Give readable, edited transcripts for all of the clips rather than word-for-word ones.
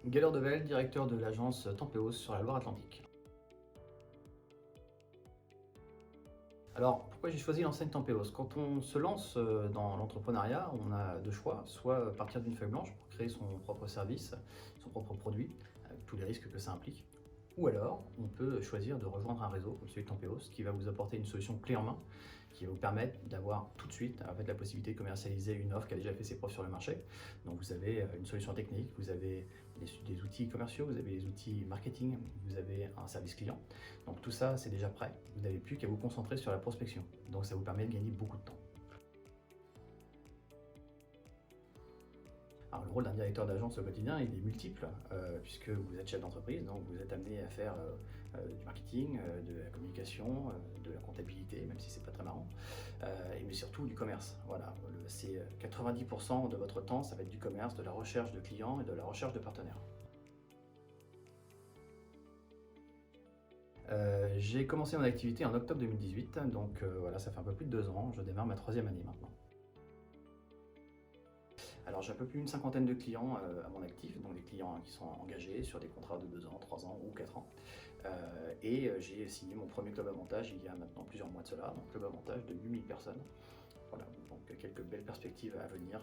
Gaël Devel, directeur de l'agence Tempeos sur la Loire-Atlantique. Alors, pourquoi j'ai choisi l'enseigne Tempeos? Quand on se lance dans l'entrepreneuriat, on a deux choix, soit partir d'une feuille blanche pour créer son propre service, son propre produit, avec tous les risques que ça implique, ou alors on peut choisir de rejoindre un réseau comme celui de Tempeos qui va vous apporter une solution clé en main, qui va vous permettre d'avoir tout de suite la possibilité de commercialiser une offre qui a déjà fait ses preuves sur le marché. Donc vous avez une solution technique, vous avez des outils commerciaux, vous avez des outils marketing, vous avez un service client. Donc tout ça, c'est déjà prêt. Vous n'avez plus qu'à vous concentrer sur la prospection. Donc ça vous permet de gagner beaucoup de temps. Alors, le rôle d'un directeur d'agence au quotidien, il est multiple, puisque vous êtes chef d'entreprise, donc vous êtes amené à faire du marketing, de la communication, de la comptabilité, même si c'est pas très marrant, mais surtout du commerce. Voilà, c'est 90% de votre temps, ça va être du commerce, de la recherche de clients et de la recherche de partenaires. J'ai commencé mon activité en octobre 2018, donc voilà, ça fait un peu plus de 2 ans, je démarre ma troisième année maintenant. Alors j'ai un peu plus d'une cinquantaine de clients à mon actif, donc des clients qui sont engagés sur des contrats de 2 ans, 3 ans ou 4 ans. J'ai signé mon premier Club Avantage il y a maintenant plusieurs mois de cela, donc Club Avantage de 8000 personnes. Voilà, donc quelques belles perspectives à venir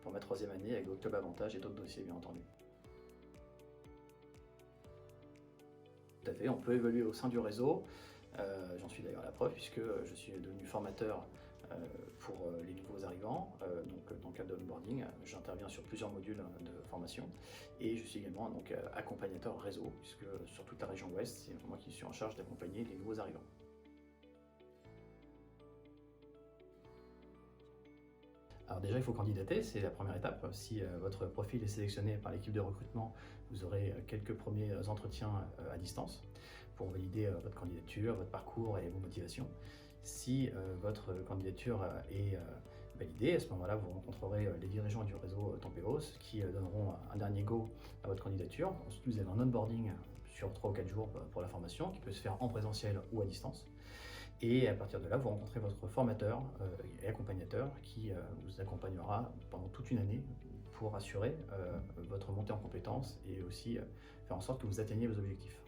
pour ma troisième année avec d'autres Club Avantage et d'autres dossiers bien entendu. Tout à fait, on peut évoluer au sein du réseau. J'en suis d'ailleurs la preuve puisque je suis devenu formateur pour les nouveaux arrivants. Donc, dans le cadre de l'onboarding, j'interviens sur plusieurs modules de formation et je suis également donc, accompagnateur réseau puisque sur toute la région ouest, c'est moi qui suis en charge d'accompagner les nouveaux arrivants. Alors déjà, il faut candidater, c'est la première étape. Si votre profil est sélectionné par l'équipe de recrutement, vous aurez quelques premiers entretiens à distance pour valider votre candidature, votre parcours et vos motivations. Si votre candidature est validée, à ce moment-là, vous rencontrerez les dirigeants du réseau Tempeos qui donneront un dernier go à votre candidature. Ensuite, vous avez un onboarding sur 3 ou 4 jours pour la formation qui peut se faire en présentiel ou à distance. Et à partir de là, vous rencontrez votre formateur et accompagnateur qui vous accompagnera pendant toute une année pour assurer votre montée en compétences et aussi faire en sorte que vous atteigniez vos objectifs.